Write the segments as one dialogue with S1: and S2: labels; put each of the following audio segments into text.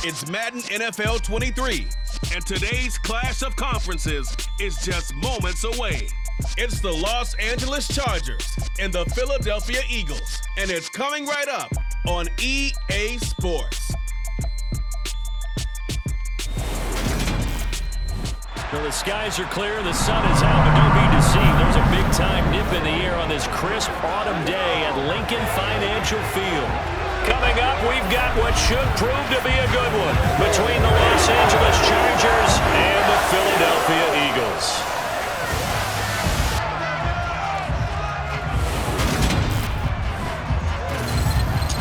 S1: It's Madden NFL 23, and today's clash of conferences is just moments away. It's the Los Angeles Chargers and the Philadelphia Eagles, and it's coming right up on EA Sports.
S2: Well, the skies are clear, the sun is out, but don't be deceived. There's a big-time nip in the air on this crisp autumn day at Lincoln Financial Field. Coming up, we've got what should prove to be a good one between the Los Angeles Chargers and the Philadelphia Eagles.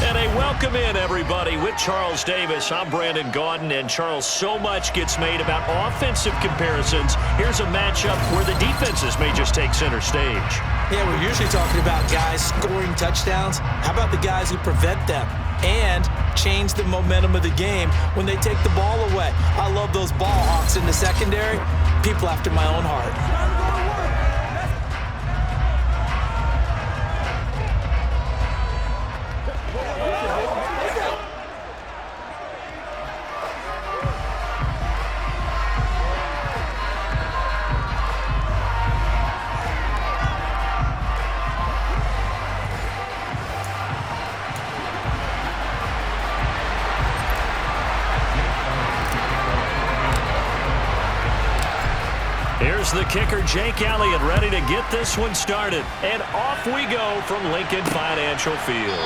S2: And a welcome in, everybody, with Charles Davis. I'm Brandon Gaudin, and Charles, so much gets made about offensive comparisons. Here's a matchup where the defenses may just take center stage.
S3: Yeah, we're usually talking about guys scoring touchdowns. How about the guys who prevent them and change the momentum of the game when they take the ball away? I love those ball hawks in the secondary. People after my own heart.
S2: Here's the kicker, Jake Elliott, ready to get this one started. And off we go from Lincoln Financial Field.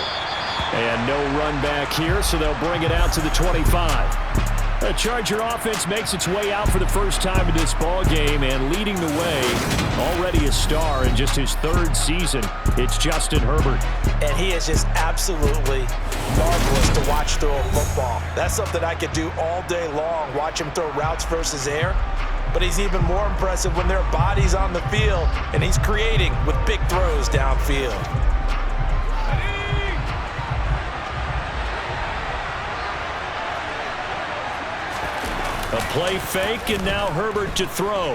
S2: And no run back here, so they'll bring it out to the 25. The Charger offense makes its way out for the first time in this ball game, and leading the way, already a star in just his third season, it's Justin Herbert.
S3: And he is just absolutely marvelous to watch throw a football. That's something I could do all day long, watch him throw routes versus air. But he's even more impressive when their body's on the field and he's creating with big throws downfield.
S2: A play fake, and now Herbert to throw.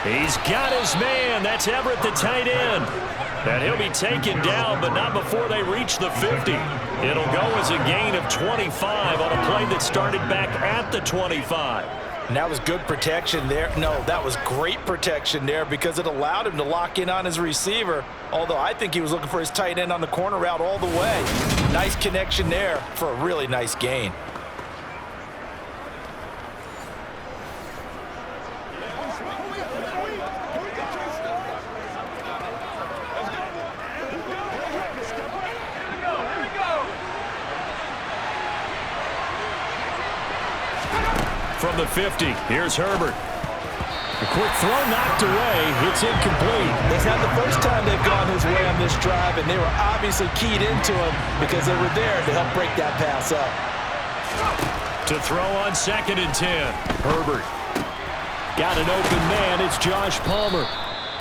S2: He's got his man. That's Everett, the tight end. And he'll be taken down, but not before they reach the 50. It'll go as a gain of 25 on a play that started back at the 25.
S3: And that was good protection there. No, that was great protection there because it allowed him to lock in on his receiver, although I think he was looking for his tight end on the corner route all the way. Nice connection there for a really nice gain.
S2: From the 50, here's Herbert. A quick throw knocked away. It's incomplete.
S3: It's not the first time they've gone his way on this drive, and they were obviously keyed into him because they were there to help break that pass up.
S2: To throw on 2nd and 10. Herbert. Got an open man. It's Josh Palmer.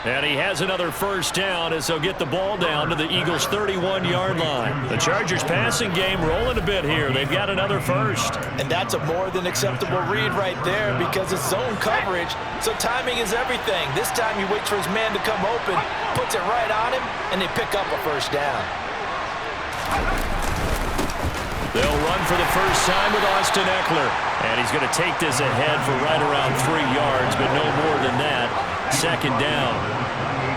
S2: And he has another first down as they'll get the ball down to the Eagles' 31-yard line. The Chargers' passing game rolling a bit here. They've got another first.
S3: And that's a more than acceptable read right there because it's zone coverage, so timing is everything. This time he waits for his man to come open, puts it right on him, and they pick up a first down.
S2: They'll run for the first time with Austin Eckler. And he's going to take this ahead for right around 3 yards, but no more than that. 2nd down.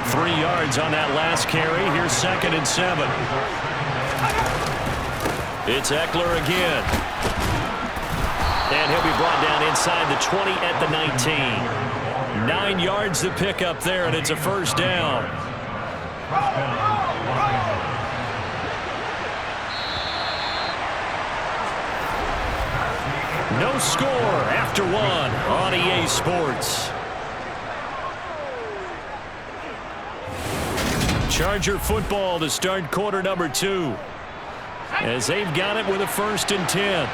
S2: 3 yards on that last carry. Here's 2nd and 7. It's Eckler again. And he'll be brought down inside the 20 at the 19. 9 yards to pick up there, and it's a first down. No score after 1 on EA Sports. Charger football to start quarter number 2. As they've got it with a 1st and 10.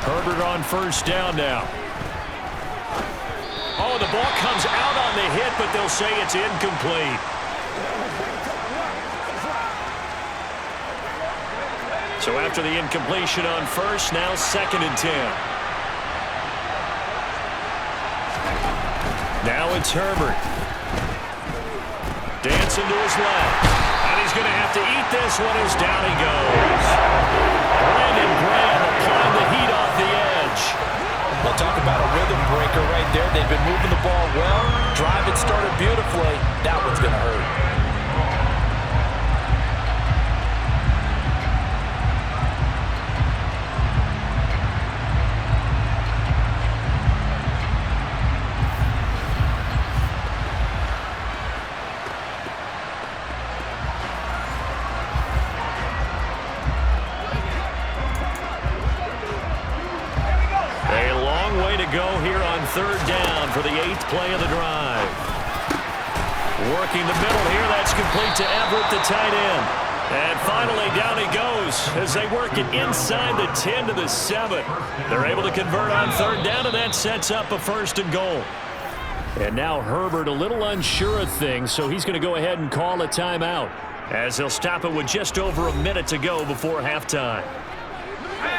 S2: Herbert on first down now. Oh, the ball comes out on the hit, but they'll say it's incomplete. So after the incompletion on first, now 2nd and 10. Now it's Herbert. dancing to his left. And he's going to have to eat this one as down he goes. Brandon Graham applying the heat off the edge.
S3: Well, talk about a rhythm breaker right there. They've been moving the ball well. Drive it started beautifully. That one's going to hurt.
S2: Go here on third down for the 8th play of the drive. Working the middle here. That's complete to Everett, the tight end. And finally, down he goes as they work it inside the 10 to the 7. They're able to convert on third down, and that sets up a 1st and goal. And now Herbert a little unsure of things, so he's going to go ahead and call a timeout as he'll stop it with just over a minute to go before halftime.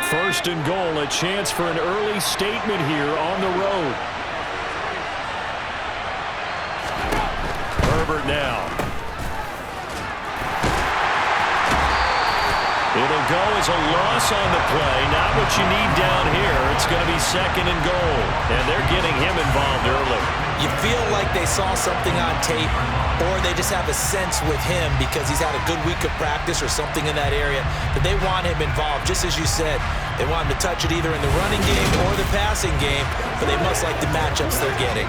S2: 1st and goal, a chance for an early statement here on the road. Herbert now. It'll go as a loss on the play. Not what you need down here. It's going to be 2nd and goal. And they're getting him involved early.
S3: You feel like they saw something on tape, or they just have a sense with him because he's had a good week of practice or something in that area that they want him involved. Just as you said, they want him to touch it either in the running game or the passing game, but they must like the matchups they're getting.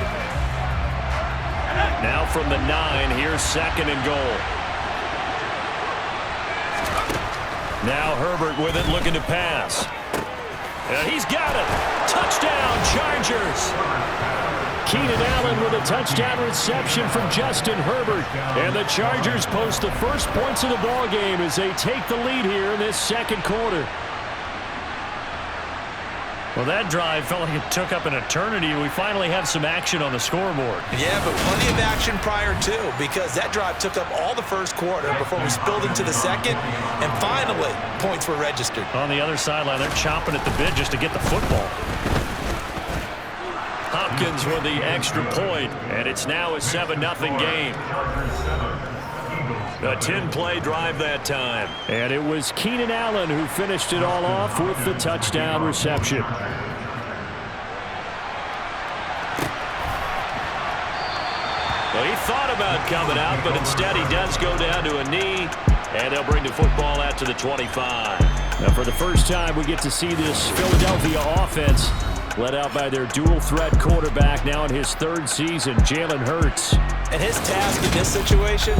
S2: Now from the 9, here's 2nd and goal. Now Herbert with it, looking to pass. And he's got it. Touchdown, Chargers. Keenan Allen with a touchdown reception from Justin Herbert. And the Chargers post the first points of the ball game as they take the lead here in this 2nd quarter. Well, that drive felt like it took up an eternity. We finally have some action on the scoreboard.
S3: Yeah, but plenty of action prior to, because that drive took up all the 1st quarter before we spilled into the 2nd, and finally, points were registered.
S2: On the other sideline, they're chomping at the bit just to get the football. Hopkins with the extra point, and it's now a 7-0 game. A 10-play drive that time. And it was Keenan Allen who finished it all off with the touchdown reception. Well, he thought about coming out, but instead he does go down to a knee, and they'll bring the football out to the 25. Now, for the first time, we get to see this Philadelphia offense led out by their dual-threat quarterback, now in his 3rd season, Jalen Hurts.
S3: And his task in this situation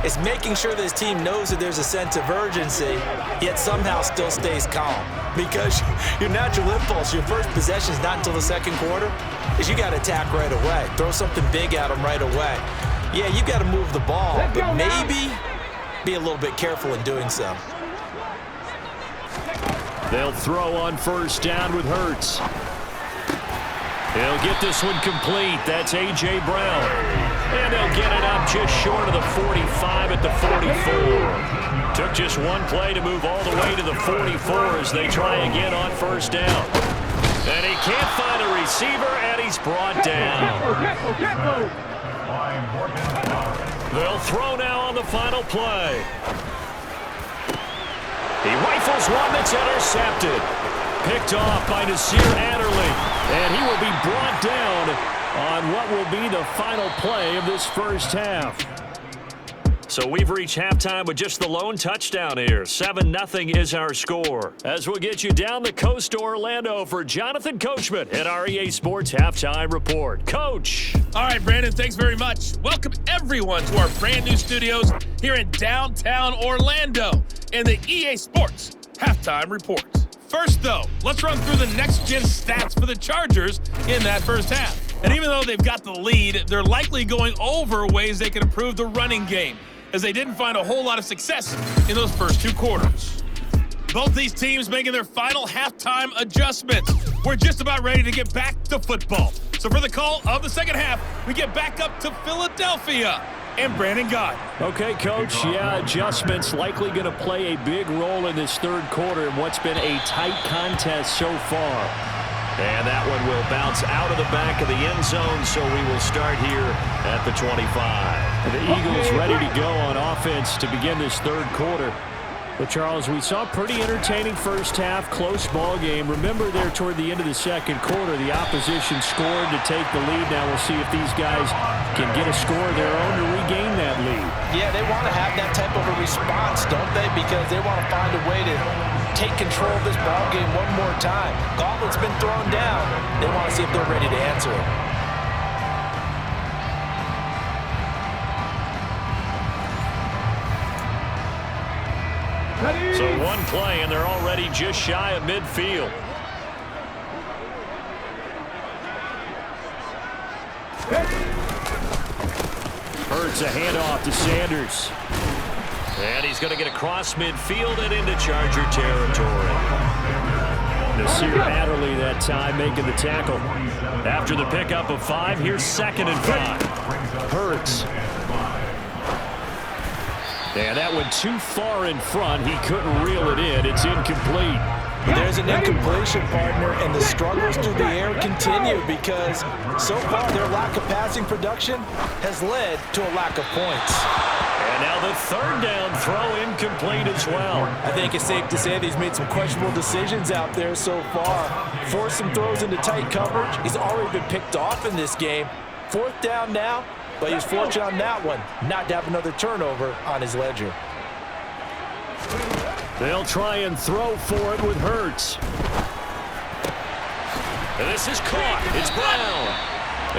S3: is making sure that his team knows that there's a sense of urgency, yet somehow still stays calm. Because your natural impulse, your first possession is not until the 2nd quarter, is you got to attack right away. Throw something big at them right away. Yeah, you got to move the ball, but maybe be a little bit careful in doing so.
S2: They'll throw on 1st down with Hurts. He'll get this one complete. That's A.J. Brown. And they'll get it up just short of the 45 at the 44. Took just one play to move all the way to the 44 as they try again on 1st down. And he can't find a receiver, and he's brought down. They'll throw now on the final play. He rifles one that's intercepted. Picked off by Nasir Adderley. And he will be brought down on what will be the final play of this 1st half. So we've reached halftime with just the lone touchdown here. 7-0 is our score. As we'll get you down the coast to Orlando for Jonathan Coachman at our EA Sports Halftime Report. Coach.
S1: All right, Brandon, thanks very much. Welcome everyone to our brand new studios here in downtown Orlando in the EA Sports Halftime Report. First, though, let's run through the next-gen stats for the Chargers in that 1st half. And even though they've got the lead, they're likely going over ways they can improve the running game, as they didn't find a whole lot of success in those first 2 quarters. Both these teams making their final halftime adjustments. We're just about ready to get back to football. So for the call of the 2nd half, we get back up to Philadelphia and Brandon Gott.
S2: Okay, Coach. Yeah, adjustments likely going to play a big role in this 3rd quarter in what's been a tight contest so far. And that one will bounce out of the back of the end zone, so we will start here at the 25. The Eagles ready to go on offense to begin this third quarter. But, Charles, we saw a pretty entertaining first half, close ball game. Remember there toward the end of the second quarter, the opposition scored to take the lead. Now we'll see if these guys can get a score of their own to regain that lead. Yeah, they want to have that type of a response, don't they? Because they want to find a way to take control of this ball game one more time. Gauntlet's been thrown down. They want to see if they're ready to answer it. So one play, and they're already just shy of midfield. Hurts a handoff to Sanders. And he's going to get across midfield and into Charger territory. Nasir Adderley that time making the tackle. After the pickup of 5, here's 2nd and 5. Hurts. And that went too far in front. He couldn't reel it in. It's incomplete.
S3: There's an incompletion, partner, and the struggles through the air continue because so far their lack of passing production has led to a lack of points.
S2: And now the 3rd down throw incomplete as well.
S3: I think it's safe to say that he's made some questionable decisions out there so far. Forced some throws into tight coverage. He's already been picked off in this game. 4th down now. But he was fortunate on that one, not to have another turnover on his ledger.
S2: They'll try and throw for it with Hurts. And this is caught. It's Brown.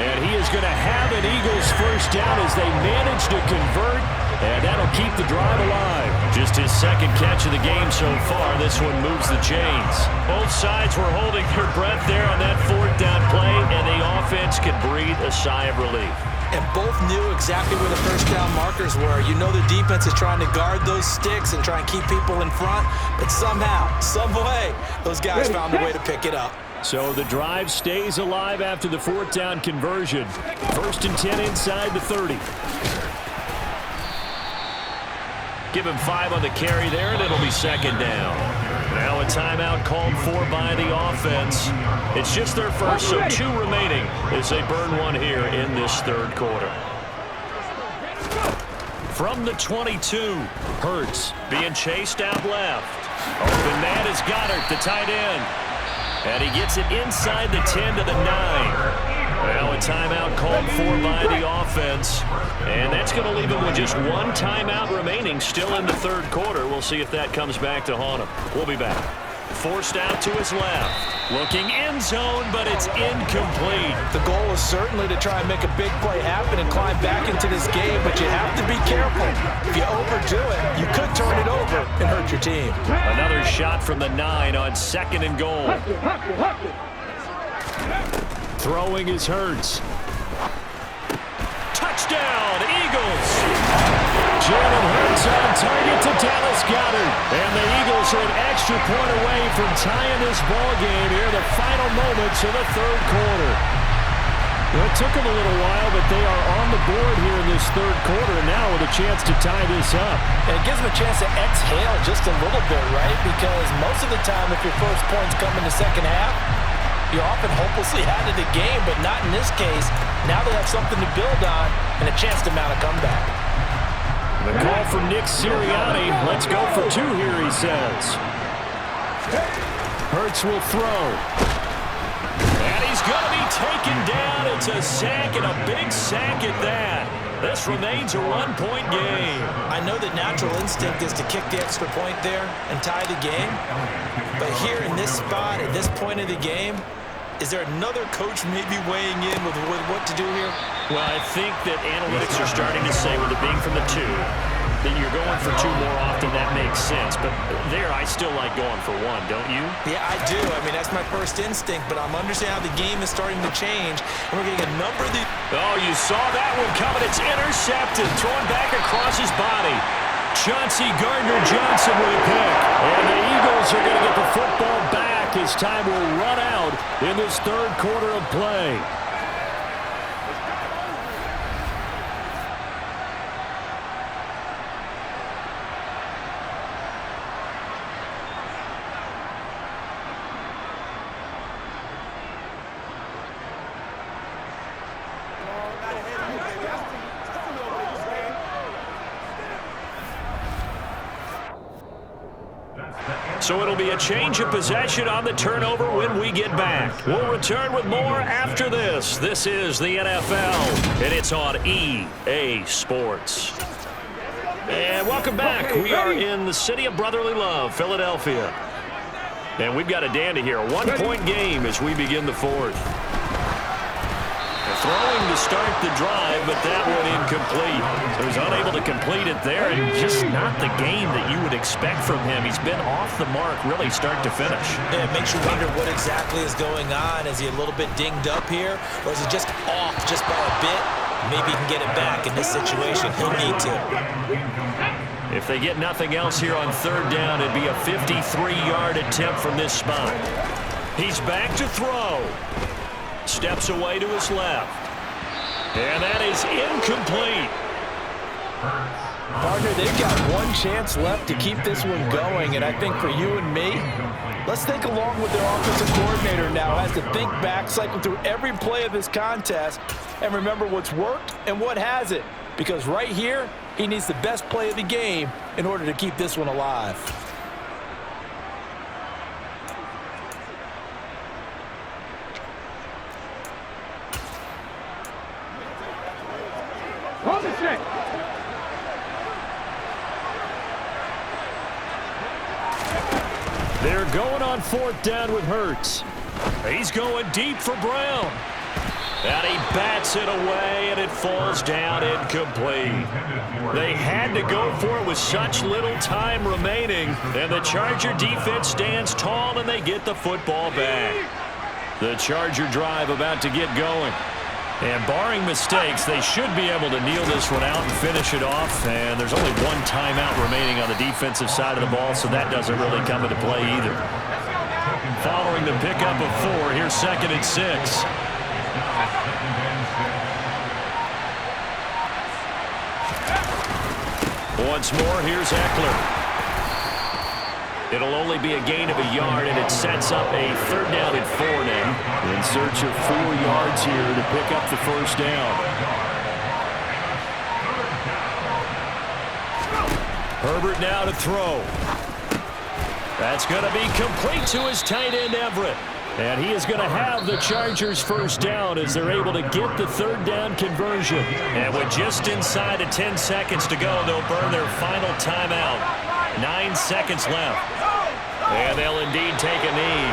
S2: And he is going to have an Eagles first down as they manage to convert. And that'll keep the drive alive. Just his 2nd catch of the game so far. This one moves the chains. Both sides were holding their breath there on that 4th down play, and the offense could breathe a sigh of relief.
S3: And both knew exactly where the first down markers were. You know the defense is trying to guard those sticks and try and keep people in front. But somehow, some way, those guys found a way to pick it up.
S2: So the drive stays alive after the 4th down conversion. 1st and 10 inside the 30. Give him 5 on the carry there, and it'll be 2nd down. Now a timeout called for by the offense. It's just their first, so 2 remaining as they burn one here in this 3rd quarter. From the 22, Hurts being chased out left. Open man is Goddard, the tight end. And he gets it inside the 10 to the 9. Now a timeout called for by the offense. And that's going to leave him with just 1 timeout remaining still in the 3rd quarter. We'll see if that comes back to haunt him. We'll be back. Forced out to his left. Looking end zone, but it's incomplete.
S3: The goal is certainly to try and make a big play happen and climb back into this game, but you have to be careful. If you overdo it, you could turn it over and hurt your team.
S2: Another shot from the 9 on 2nd and goal. Throwing is Hurts. Touchdown, Eagles! Jalen Hurts on target to Dallas Goedert. And the Eagles are an extra point away from tying this ball game here in the final moments of the 3rd quarter. Well, it took them a little while, but they are on the board here in this 3rd quarter now with a chance to tie this up.
S3: And it gives them a chance to exhale just a little bit, right? Because most of the time, if your first points come in the second half, you're often hopelessly out of the game, but not in this case. Now they have something to build on and a chance to mount a comeback.
S2: The call from Nick Sirianni. Let's go for 2 here, he says. Hurts will throw. And he's going to be taken down. It's a sack, and a big sack at that. This remains a 1-point game.
S3: I know the natural instinct is to kick the extra point there and tie the game. But here in this spot, at this point of the game, is there another coach maybe weighing in with what to do here?
S2: Well, I think that analytics are starting to say, with it being from the 2, that you're going for 2 more often. That makes sense. But there, I still like going for 1, don't you?
S3: Yeah, I do. I mean, that's my first instinct. But I'm understanding how the game is starting to change. And we're getting a number of these.
S2: Oh, you saw that one coming. It's intercepted. Thrown back across his body. Chauncey Gardner-Johnson with a pick. And the Eagles are going to get the football back as time will run out in this 3rd quarter of play. So it'll be a change of possession on the turnover when we get back. We'll return with more after this. This is the NFL, and it's on EA Sports. And welcome back. We are in the city of brotherly love, Philadelphia. And we've got a dandy here. A one-point game as we begin the fourth. Throwing to start the drive, but that one incomplete. So he's unable to complete it there, and just not the game that you would expect from him. He's been off the mark really start to finish.
S3: Yeah, it makes you wonder what exactly is going on. Is he a little bit dinged up here, or is he just off just by a bit? Maybe he can get it back in this situation. He'll need to.
S2: If they get nothing else here on third down, it'd be a 53-yard attempt from this spot. He's back to throw. Steps away to his left. And that is incomplete.
S4: Partner, they've got one chance left to keep this one going, and I think for you and me, let's think along with their offensive coordinator now as to think back, cycle through every play of this contest, and remember what's worked and what hasn't. Because right here, he needs the best play of the game in order to keep this one alive.
S2: They're going on fourth down with Hurts. He's going deep for Brown. And he bats it away, and it falls down incomplete. They had to go for it with such little time remaining, and the Charger defense stands tall, and they get the football back. The Charger drive about to get going. And barring mistakes, they should be able to kneel this one out and finish it off. And there's only one timeout remaining on the defensive side of the ball, so that doesn't really come into play either. Following the pickup of 4, here's 2nd and 6. Once more, here's Eckler. It'll only be a gain of a yard, and it sets up a 3rd down and 4 now. In search of 4 yards here to pick up the first down. Herbert now to throw. That's going to be complete to his tight end, Everett. And he is going to have the Chargers first down as they're able to get the 3rd down conversion. And with just inside of 10 seconds to go, they'll burn their final timeout. 9 seconds left. And they'll indeed take a knee.